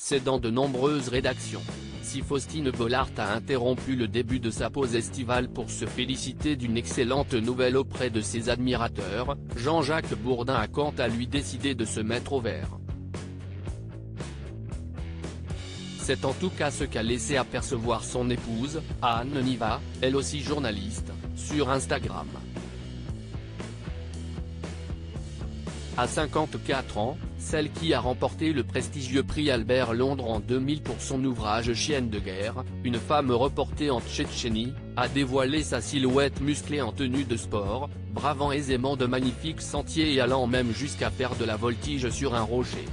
c'est dans de nombreuses rédactions. Si Faustine Bollaert a interrompu le début de sa pause estivale pour se féliciter d'une excellente nouvelle auprès de ses admirateurs, Jean-Jacques Bourdin a quant à lui décidé de se mettre au vert. C'est en tout cas ce qu'a laissé apercevoir son épouse, Anne Niva, elle aussi journaliste, sur Instagram. À 54 ans, celle qui a remporté le prestigieux prix Albert Londres en 2000 pour son ouvrage Chienne de guerre, une femme reportée en Tchétchénie, a dévoilé sa silhouette musclée en tenue de sport, bravant aisément de magnifiques sentiers et allant même jusqu'à faire de la voltige sur un rocher.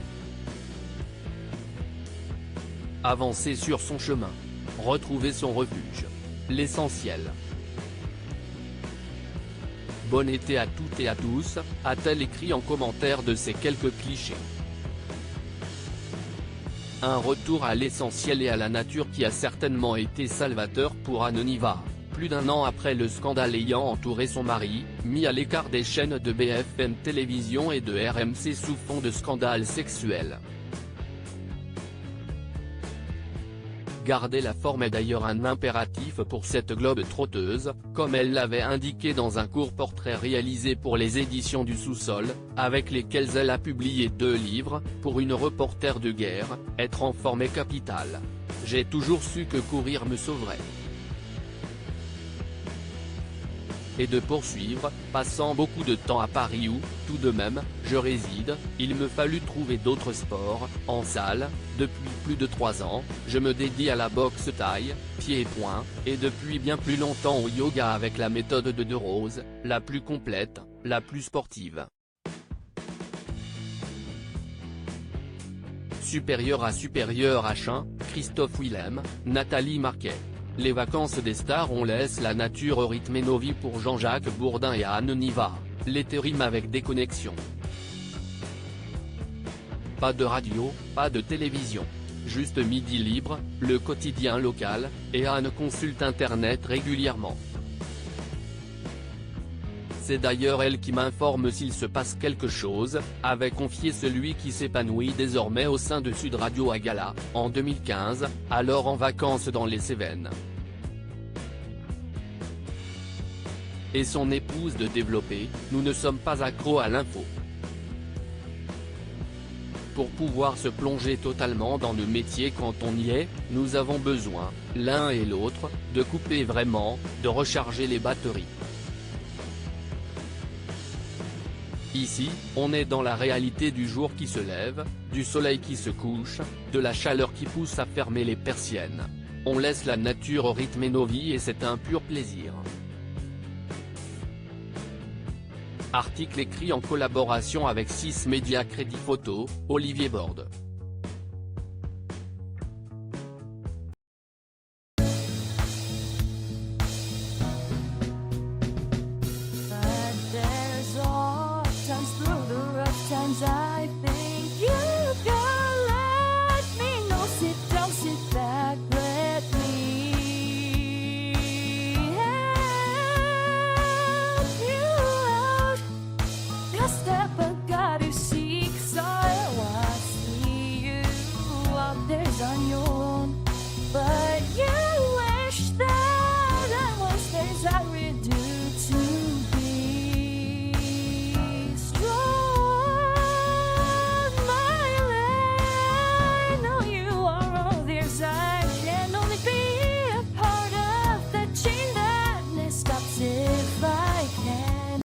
Avancer sur son chemin. Retrouver son refuge. L'essentiel. Bon été à toutes et à tous, a-t-elle écrit en commentaire de ces quelques clichés. Un retour à l'essentiel et à la nature qui a certainement été salvateur pour Anne Niva, plus d'un an après le scandale ayant entouré son mari, mis à l'écart des chaînes de BFM Télévision et de RMC sous fond de scandale sexuel. Garder la forme est d'ailleurs un impératif pour cette globe-trotteuse, comme elle l'avait indiqué dans un court portrait réalisé pour les éditions du Sous-Sol, avec lesquelles elle a publié 2 livres, pour une reporter de guerre, être en forme est capital. J'ai toujours su que courir me sauverait. Et de poursuivre, passant beaucoup de temps à Paris où, tout de même, je réside, il me fallut trouver d'autres sports, en salle, depuis plus de 3 ans, je me dédie à la boxe taille, pieds et poings, et depuis bien plus longtemps au yoga avec la méthode de De Rose, la plus complète, la plus sportive. Supérieur à H1, Christophe Willem, Nathalie Marquet. Les vacances des stars on laisse la nature rythmer nos vies pour Jean-Jacques Bourdin et Anne Niva, l'été rime avec déconnexion. Pas de radio, pas de télévision. Juste midi libre, le quotidien local, et Anne consulte internet régulièrement. C'est d'ailleurs elle qui m'informe s'il se passe quelque chose, avait confié celui qui s'épanouit désormais au sein de Sud Radio à Gala, en 2015, alors en vacances dans les Cévennes. Et son épouse de développer, nous ne sommes pas accros à l'info. Pour pouvoir se plonger totalement dans le métier quand on y est, nous avons besoin, l'un et l'autre, de couper vraiment, de recharger les batteries. Ici, on est dans la réalité du jour qui se lève, du soleil qui se couche, de la chaleur qui pousse à fermer les persiennes. On laisse la nature rythmer nos vies et c'est un pur plaisir. Article écrit en collaboration avec 6 médias Crédit Photo, Olivier Borde.